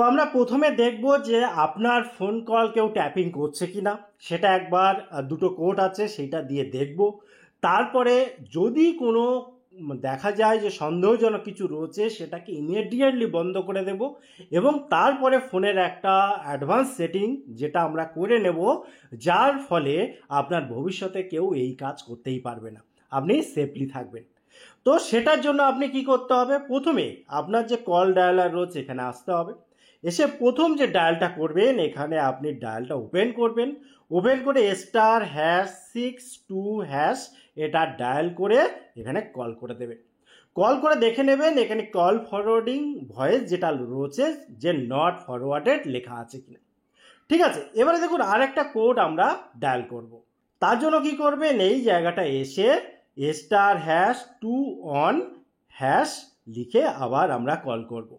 তো আমরা প্রথমে দেখব যে আপনার ফোন কল কেউ ট্যাপিং করছে কিনা, সেটা একবার দুটো কোড আছে সেটা দিয়ে দেখব। তারপরে যদি কোনো দেখা যায় যে সন্দেহজনক কিছু রয়েছে সেটাকে ইমিডিয়েটলি বন্ধ করে দেব এবং তারপরে ফোনের একটা অ্যাডভান্স সেটিং যেটা আমরা করে নেব, যার ফলে আপনার ভবিষ্যতে কেউ এই কাজ করতেই পারবে না, আপনি সেফলি থাকবেন। তো সেটার জন্য আপনি কি করতে হবে, প্রথমে আপনার যে কল ডায়ালার রয়েছে এখানে আসতে হবে। এসে প্রথম যে ডায়ালটা করবেন এখানে আপনি ডায়ালটা ওপেন করবেন। ওপেন করে *662# এটা ডায়াল করে এখানে কল করে দেবেন। কল করে দেখে নেবেন এখানে কল ফরওয়ার্ডিং ভয়েস যেটা রয়েছে যে নট ফরওয়ার্ডেড লেখা আছে কিনা। ঠিক আছে, এবারে দেখুন আরেকটা কোড আমরা ডায়াল করব। তার জন্য কি করবেন, এই জায়গাটা এসে *2on# লিখে আবার আমরা কল করব।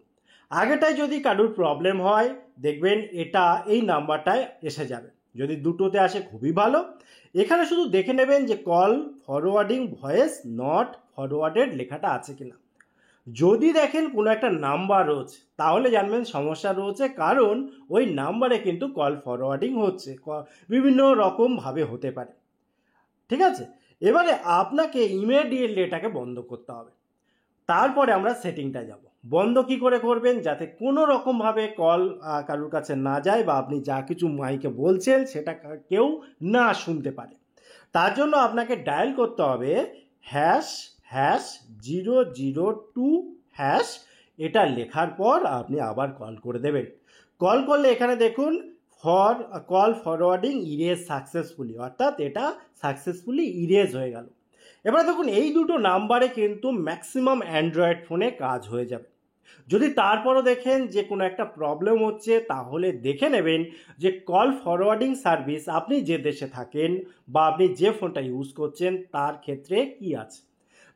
আগেটায় যদি কারোর প্রবলেম হয় দেখবেন এটা এই নাম্বারটায় এসে যাবে, যদি দুটোতে আসে খুবই ভালো। এখানে শুধু দেখে নেবেন যে call forwarding voice not forwarded লেখাটা আছে কিনা। যদি দেখেন কোনো একটা নাম্বার রয়েছে তাহলে জানবেন সমস্যা রয়েছে, কারণ ওই নাম্বারে কিন্তু কল ফরওয়ার্ডিং হচ্ছে, বিভিন্ন রকমভাবে হতে পারে। ঠিক আছে, এবারে আপনাকে ইমিডিয়েটলি এটাকে বন্ধ করতে হবে। তারপরে আমরা সেটিংটা যাব। বন্ধ কি করে করবেন, যাতে কোনো রকমভাবে কল কারোর কাছে না যায় বা আপনি যা কিছু মাইকে বলছেন সেটা কেউ না শুনতে পারে। তার জন্য আপনাকে ডায়াল করতে হবে #002#, এটা লেখার পর আপনি আবার কল করে দেবেন। কল করলে এখানে দেখুন কল ফরওয়ার্ডিং ইরেজ সাকসেসফুলি, অর্থাৎ এটা সাকসেসফুলি ইরেজ হয়ে গেল। এবার দেখুন এই দুটো নাম্বারে কিন্তু ম্যাক্সিমাম অ্যান্ড্রয়েড ফোনে কাজ হয়ে যাবে। যদি তারপরও দেখেন যে কোনো একটা প্রবলেম হচ্ছে তাহলে দেখে নেবেন যে কল ফরওয়ার্ডিং সার্ভিস আপনি যে দেশে থাকেন বা আপনি যে ফোনটা ইউজ করছেন তার ক্ষেত্রে কি আছে।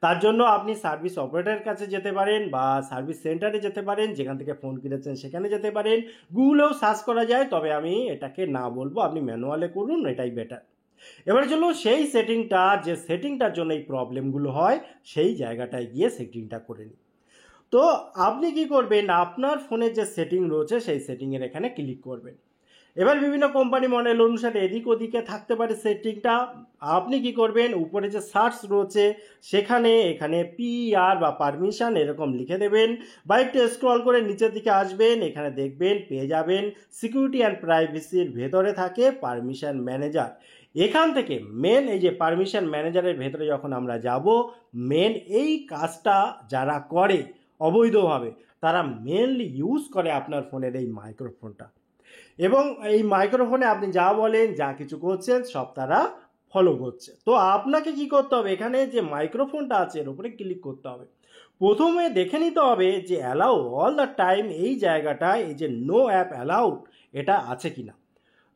তার জন্য আপনি সার্ভিস অপারেটরের কাছে যেতে পারেন বা সার্ভিস সেন্টারে যেতে পারেন, যেখান থেকে ফোন কিনেছেন সেখানে যেতে পারেন। গুগলেও সার্চ করা যায়, তবে আমি এটাকে না বলবো, আপনি ম্যানুয়ালে করুন, এটাই বেটার। এবার চলো সেই সেটিংটা, যে সেটিংটার জন্য এই প্রবলেমগুলো হয় সেই জায়গাটায় গিয়ে সেটিংটা করে নিই। তো আপনি কি করবেন, আপনার ফোনের যে সেটিং রয়েছে সেই সেটিংয়ের এখানে ক্লিক করবেন। এবার বিভিন্ন কোম্পানি মডেল অনুসারে এদিক ওদিকে থাকতে পারে সেটিংটা। আপনি কি করবেন, উপরে যে সার্চ রয়েছে সেখানে এখানে PR বা পারমিশন এরকম লিখে দেবেন, বা একটু স্ক্রল করে নিচের দিকে আসবেন, এখানে দেখবেন পেয়ে যাবেন সিকিউরিটি অ্যান্ড প্রাইভেসির ভেতরে থাকে পারমিশন ম্যানেজার। এখান থেকে মেন এই যে পারমিশন ম্যানেজারের ভেতরে যখন আমরা যাব, মেন এই কাজটা যারা করে অবৈধভাবে তারা মেনলি ইউজ করে আপনার ফোনের এই মাইক্রোফোনটা, এবং এই মাইক্রোফোনে আপনি যা বলেন যা কিছু করছেন সব তারা ফলো করছে। তো আপনাকে কি করতে হবে, এখানে যে মাইক্রোফোনটা আছে এর উপরে ক্লিক করতে হবে। প্রথমে দেখে নিতে হবে যে অ্যালাউ অল দ্য টাইম এই জায়গাটায় এই যে নো অ্যাপ অ্যালাউড এটা আছে কিনা।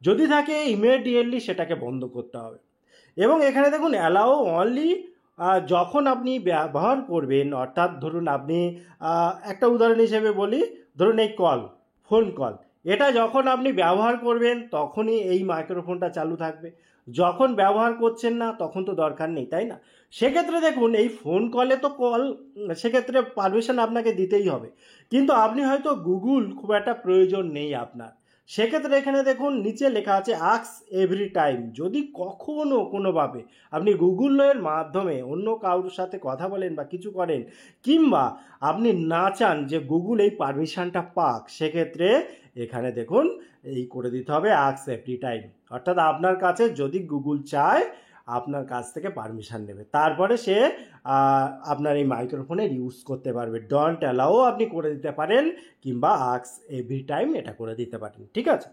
যদি থাকে ইমিডিয়েটলি সেটাকে বন্ধ করতে হবে। এবং এখানে দেখুন অ্যালাউ অনলি যখন আপনি ব্যবহার করবেন, অর্থাৎ ধরুন আপনি একটা উদাহরণ হিসেবে বলি, ধরুন এই ফোন কল, এটা যখন আপনি ব্যবহার করবেন তখনই এই মাইক্রোফোনটা চালু থাকবে। যখন ব্যবহার করছেন না তখন তো দরকার নেই, তাই না? সেক্ষেত্রে দেখুন এই ফোন কলে তো সেক্ষেত্রে পারমিশন আপনাকে দিতেই হবে, কিন্তু আপনি হয়তো গুগল খুব একটা প্রয়োজন নেই আপনার। সেক্ষেত্রে এখানে দেখুন নিচে লেখা আছে আস্ক এভরি টাইম। যদি কখনো কোনোভাবে আপনি গুগলের মাধ্যমে অন্য কারোর সাথে কথা বলেন বা কিছু করেন, কিংবা আপনি না চান যে গুগল এই পারমিশনটা পাক, সেক্ষেত্রে এখানে দেখুন এই করে দিতে হবে আস্ক এভরি টাইম। অর্থাৎ আপনার কাছে যদি গুগল চায় আপনার কাছ থেকে পারমিশন নেবে, তারপরে সে আপনার এই মাইক্রোফোনের ইউজ করতে পারবে। ডোন্ট অ্যালাউ আপনি করে দিতে পারেন, কিংবা আস্ক এভরি টাইম এটা করে দিতে পারেন। ঠিক আছে,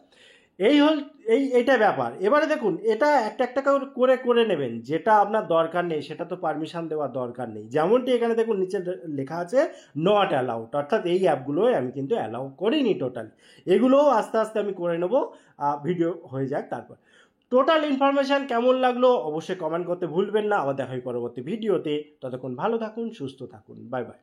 এইটা ব্যাপার। এবারে দেখুন এটা একটা একটা করে করে নেবেন, যেটা আপনার দরকার নেই সেটা তো পারমিশন দেওয়ার দরকার নেই। যেমনটি এখানে দেখুন নিচে লেখা আছে নট অ্যালাউড, অর্থাৎ এই অ্যাপগুলোই আমি কিন্তু অ্যালাউ করিনি টোটাল। এগুলোও আস্তে আস্তে আমি করে নেব, ভিডিও হয়ে যাক তারপর। টোটাল ইনফরমেশান কেমন লাগলো অবশ্যই কমেন্ট করতে ভুলবেন না। আবার দেখা হয় পরবর্তী ভিডিওতে, ততক্ষণ ভালো থাকুন, সুস্থ থাকুন, বাই বাই।